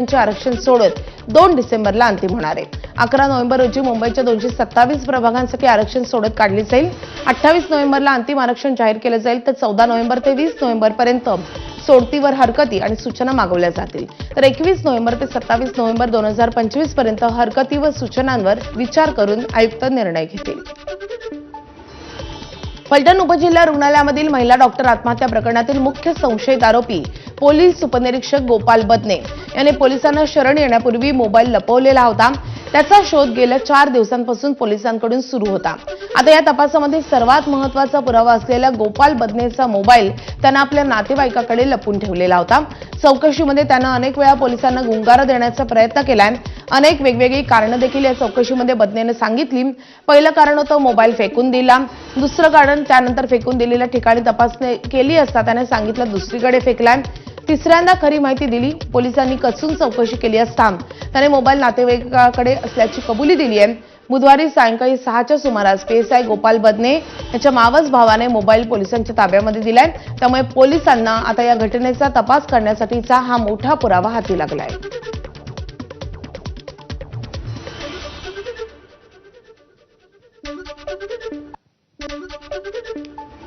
आरक्षण सोडत 2 डिसेंबरला अंतिम होणार आहे। 11 नोव्हेंबर रोजी मुंबईच्या 227 प्रभागांसाठी आरक्षण सोडत काढली जाईल। 28 नोव्हेंबरला अंतिम आरक्षण जाहीर केले जाईल, तर 14 नोव्हेंबर ते 20 नोव्हेंबरपर्यंत सोडतीवर हरकती आणि सूचना मागवल्या जातील, तर 21 नोव्हेंबर ते 27 नोव्हेंबर 2025 पर्यंत हरकती व सूचनांवर विचार करून आयुक्त निर्णय घेतील। फलटण उपजिल्हा रुग्णालयामधील महिला डॉक्टर आत्महत्या प्रकरणातील मुख्य संशयित आरोपी पोलीस उपनिरीक्षक गोपाल बदने यांनी पोलिसांना शरण येण्यापूर्वी मोबाईल लपवलेला होता। त्याचा शोध गेल्या 4 दिवसांपासून पोलिसांकडून सुरू होता। आता या तपासामध्ये सर्वात महत्त्वाचा पुरावा असलेला गोपाल बदनेचा मोबाईल त्यानं आपल्या नातेवाईकाकडे लपून ठेवलेला होता। चौकशीमध्ये त्यानं अनेक वेळा पोलिसांना गुंगारा देण्याचा प्रयत्न केलाय। अनेक वेगवेगळी कारणं देखील या चौकशीमध्ये बदनेने सांगितली। पहिलं कारण होतं मोबाईल फेकून दिला, दुसरं कारण त्यानंतर फेकून दिलेल्या ठिकाणी तपासणी केली असता त्याने सांगितलं दुसरीकडे फेकलाय, तिसऱ्यांदा खरी माहिती दिली। पोलिसांनी कसून चौकशी केली असता त्याने मोबाईल नातेवाईकाकडे असल्याची कबुली दिली आहे। बुधवारी सायंकाळी 6च्या सुमारास पीएसआय गोपाल बदने याच्या मावस भावाने मोबाईल पोलिसांच्या ताब्यामध्ये दिलाय। त्यामुळे पोलिसांना आता या घटनेचा तपास करण्यासाठीचा हा मोठा पुरावा हाती लागलाय।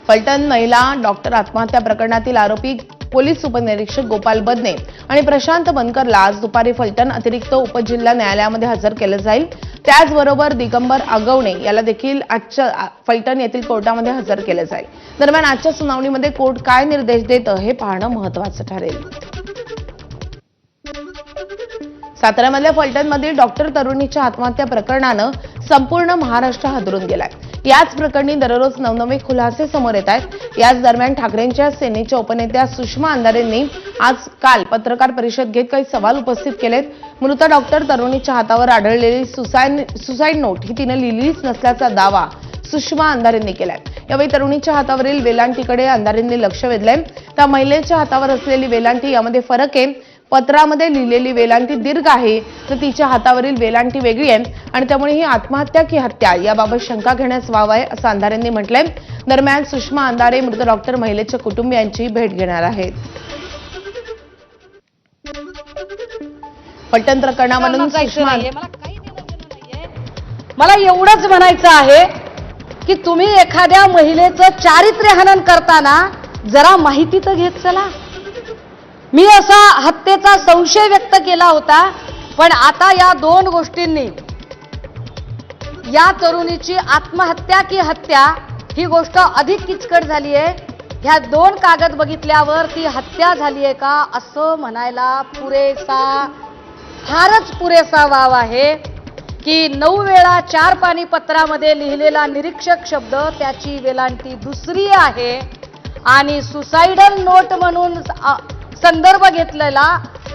फलटण महिला डॉक्टर आत्महत्या प्रकरणातील आरोपी पोलीस उपनिरीक्षक गोपाल बदने आणि प्रशांत बनकरला आज दुपारी फलटण अतिरिक्त उपजिल्हा न्यायालयामध्ये हजर केलं जाईल। त्याचबरोबर दिगंबर आगवणे याला देखील आजच्या फलटण येथील कोर्टामध्ये हजर केलं जाईल। दरम्यान आजच्या सुनावणीमध्ये कोर्ट काय निर्देश देतं हे पाहणं महत्त्वाचं ठरेल। साताऱ्यामधल्या फलटणमधील डॉक्टर तरुणीच्या आत्महत्या प्रकरणानं संपूर्ण महाराष्ट्र हादरून गेलाय। याच प्रकरणी दररोज नवनवे खुलासे समोर येत आहेत। याच दरम्यान ठाकरेंच्या सेनेच्या उपनेत्या सुषमा अंधारेंनी काल पत्रकार परिषद घेत काही सवाल उपस्थित केलेत। मृत डॉक्टर तरुणीच्या हातावर आढळलेली सुसाईड नोट ही तिने लिहिलीच नसल्याचा दावा सुषमा अंधारेंनी केलाय। यावेळी तरुणीच्या हातावरील वेलांटीकडे अंधारेंनी लक्ष वेधलंय। त्या महिलेच्या हातावर असलेली वेलांटी यामध्ये फरक आहे। पत्रामध्ये लिहिलेली वेलांटी दीर्घ आहे, तर तिच्या हातावरील वेलांटी वेगळी आहे आणि त्यामुळे ही आत्महत्या की हत्या याबाबत शंका घेण्यास वाव आहे असं अंधारेंनी म्हटलंय। दरम्यान सुषमा अंधारे मृत डॉक्टर महिलेच्या कुटुंबियांची भेट घेणार आहेत। फलटण प्रकरणावरून मला एवढंच म्हणायचं आहे की तुम्ही एखाद्या महिलेचं चारित्र्यहनन करताना जरा माहिती तर घेत चला। मी असा हत्येचा संशय व्यक्त केला होता, पण आता या 2 गोष्टींनी या तरुणीची आत्महत्या की हत्या ही गोष्ट अधिक किचकट झाली आहे। ह्या 2 कागद बघितल्यावर ती हत्या झाली आहे का असं म्हणायला फारच पुरेसा वाव आहे की 9 वेळा 4 पानी पत्रामध्ये लिहिलेला निरीक्षक शब्द त्याची वेलांटी दुसरी आहे आणि सुसाइडल नोट म्हणून संदर्भ घेतलेला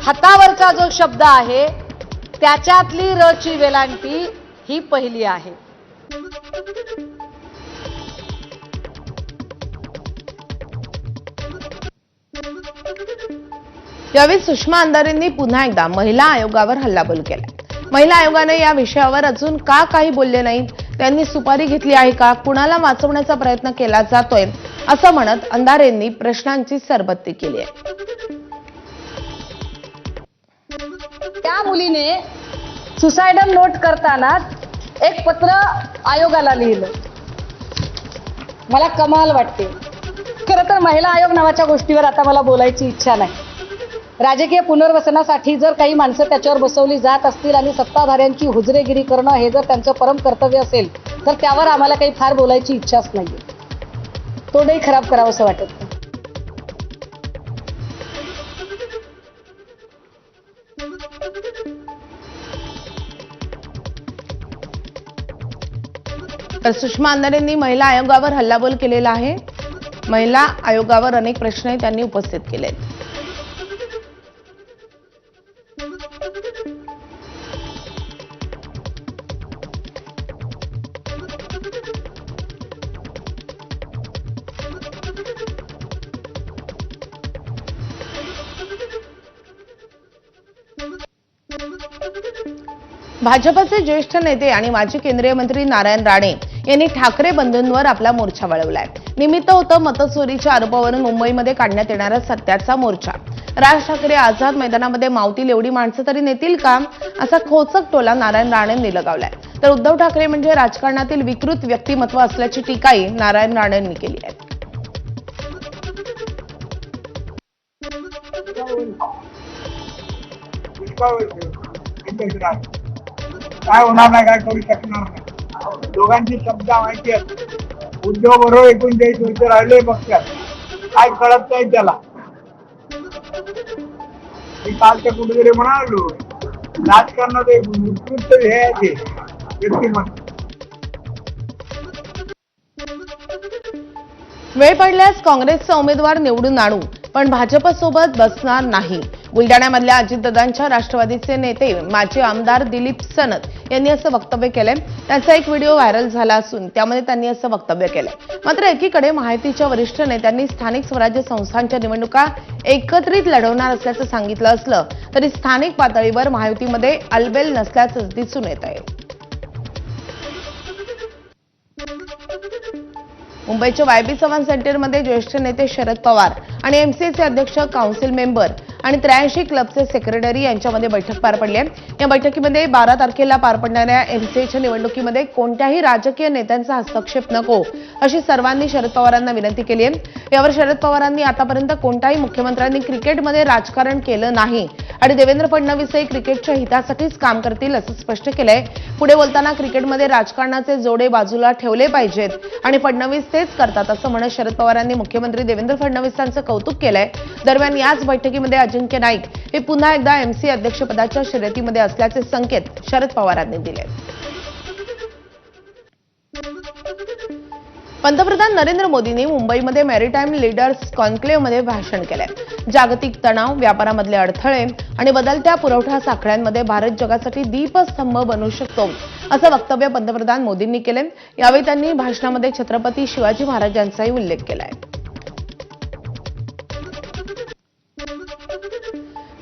हातावरचा जो शब्द आहे त्याच्यातली रची वेलांटी ही पहिली आहे। यावेळी सुषमा अंधारेंनी पुन्हा एकदा महिला आयोगावर हल्लाबोल केला। महिला आयोगाने या विषयावर अजून का काही बोलले नाही, त्यांनी सुपारी घेतली आहे का, कुणाला वाचवण्याचा प्रयत्न केला जातोय असं म्हणत अंधारेंनी प्रश्नांची सरबत्ती केली आहे। त्या मुलीने सुसाइडल नोट करताना एक पत्र आयोगाला लिहिलं। मला कमाल वाटते। खरं तर महिला आयोग नावाच्या गोष्टीवर आता मला बोलायची इच्छा नाही। राजकीय पुनर्वसनासाठी जर काही माणसं त्याच्यावर बसवली जात असतील आणि सत्ताधाऱ्यांची हुजरेगिरी करणं हे जर त्यांचं परम कर्तव्य असेल तर त्यावर आम्हाला काही फार बोलायची इच्छाच नाहीये। तोंडही खराब करावं असं वाटत नाही। तर सुषमा अंधारेंनी महिला आयोगावर हल्लाबोल केलेला आहे। महिला आयोगावर अनेक प्रश्नही त्यांनी उपस्थित केले। भाजपचे ज्येष्ठ नेते आणि माजी केंद्रीय मंत्री नारायण राणे यांनी ठाकरे बंधूंवर आपला मोर्चा वळवलाय। निमित्त होतं मतचोरीच्या आरोपावरून मुंबईमध्ये काढण्यात येणारा सत्याचा मोर्चा। राज ठाकरे आझाद मैदानामध्ये मावतील एवढी माणसं तरी नेतील का, असा खोचक टोला नारायण राणेंनी लगावलाय. तर उद्धव ठाकरे म्हणजे राजकारणातील विकृत व्यक्तिमत्व असल्याची टीकाही नारायण राणेंनी केली आहे. काय होणार नाही, काय करू शकणार नाही. दोघांची शब्द माहिती आहेत. उद्धव बरोबर 39 वर्ष राहिले पक्षात, काय कळत नाही त्याला. मी काल ते कुठेतरी म्हणालो, राजकारणात एक उत्कृष्ट हे आहे ते व्यक्तिमत्व. वेळ पडल्यास काँग्रेसचा उमेदवार निवडून आणू, पण भाजपसोबत बसणार नाही. बुलडाण्यामधल्या अजितदादांच्या राष्ट्रवादीचे नेते माजी आमदार दिलीप सनत यांनी असं वक्तव्य केलंय. त्याचा एक व्हिडिओ व्हायरल झाला असून त्यामध्ये त्यांनी असं वक्तव्य केलंय. मात्र एकीकडे महायुतीच्या वरिष्ठ नेत्यांनी स्थानिक स्वराज्य संस्थांच्या निवडणुका एकत्रित लढवणार असल्याचं सांगितलं असलं तरी स्थानिक पातळीवर महायुतीमध्ये अलबेल नसल्याचं दिसून येत आहे. मुंबईच्या वायबी चव्हाण सेंटरमध्ये ज्येष्ठ नेते शरद पवार आणि एमसीएचे अध्यक्ष काउन्सिल मेंबर आणि 83 क्लबचे सेक्रेटरी यांच्यामध्ये बैठक पार पडली आहे. या बैठकीमध्ये 12 तारखेला पार पडणाऱ्या एमसीएच्या निवडणुकीमध्ये कोणत्याही राजकीय नेत्यांचा हस्तक्षेप नको अशी सर्वांनी शरद पवारांना विनंती केली आहे. यावर शरद पवारांनी आतापर्यंत कोणत्याही मुख्यमंत्र्यांनी क्रिकेटमध्ये राजकारण केलं नाही आणि देवेंद्र फडणवीसही क्रिकेटच्या हितासाठीच काम करतील असं स्पष्ट केलंय. पुढे बोलताना क्रिकेटमध्ये राजकारणाचे जोडे बाजूला ठेवले पाहिजेत आणि फडणवीस तेच करतात असं म्हणत शरद पवारांनी मुख्यमंत्री देवेंद्र फडणवीसांचं कौतुक केलंय. दरम्यान याच बैठकीमध्ये अजिंक्य नाईक हे पुन्हा एकदा एमसी अध्यक्षपदाच्या शर्यतीमध्ये असल्याचे संकेत शरद पवारांनी दिले. पंतप्रधान नरेंद्र मोदींनी मुंबईमध्ये मॅरिटाईम लीडर्स कॉन्क्लेव्हमध्ये भाषण केलंय. जागतिक तणाव, व्यापारामधले अडथळे आणि बदलत्या पुरवठा साखळ्यांमध्ये भारत जगासाठी दीपस्तंभ बनू शकतो असं वक्तव्य पंतप्रधान मोदींनी केलंय. यावेळी त्यांनी भाषणामध्ये छत्रपती शिवाजी महाराजांचाही उल्लेख केलाय.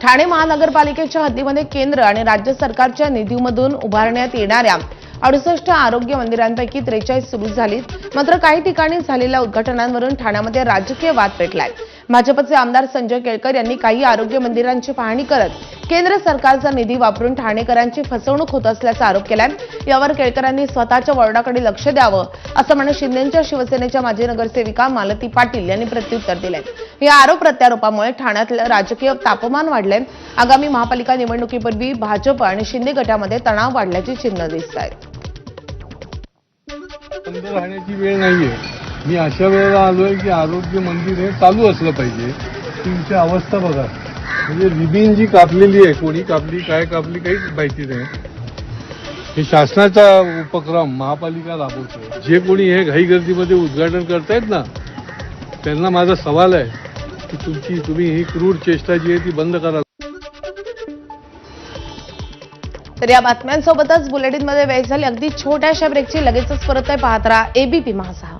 ठाणे महानगरपालिकेच्या हद्दीमध्ये केंद्र आणि राज्य सरकारच्या निधीमधून उभारण्यात येणाऱ्या 68 आरोग्य मंदिरांपैकी 43 सुरू झालीत. मात्र काही ठिकाणी झालेल्या उद्घाटनांवरून ठाण्यामध्ये राजकीय वाद पेटलाय. भाजपचे आमदार संजय केळकर यांनी काही आरोग्य मंदिरांची पाहणी करत केंद्र सरकारचा निधी वापरून ठाणेकरांची फसवणूक होत असल्याचा आरोप केलाय. यावर केळकरांनी स्वतःच्या वॉर्डाकडे लक्ष द्यावं असं म्हणत शिंदेच्या शिवसेनेच्या माजी नगरसेविका मालती पाटील यांनी प्रत्युत्तर दिलंय. या आरोप प्रत्यारोपामुळे ठाण्यातलं राजकीय तापमान वाढलंय. आगामी महापालिका निवडणुकीपूर्वी भाजप आणि शिंदे गटामध्ये तणाव वाढल्याची चिन्ह दिसत आहेत. बंद राहण्याची वेळ नाहीये. मी अशा वेळेला आलोय की आरोग्य मंदिर हे चालू असलं पाहिजे. तुमची अवस्था बघा, म्हणजे रिबीन जी कापलेली आहे, कोणी कापली काय कापली काहीच माहिती नाही. हे शासनाचा उपक्रम महापालिका राबवते. जे कोणी हे घाईगर्दीमध्ये उद्घाटन करतायत ना, त्यांना माझा सवाल आहे की तुम्ही ही क्रूर चेष्टा जी आहे ती बंद करा. तर या बातम्यांसोबतच बुलेटिनमध्ये वेळ झाली अगदी छोट्याशा ब्रेकची. लगेचच परत आहे, पाहत राहा एबीपी माझा.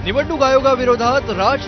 निवडणूक आयोगाविरोधात राज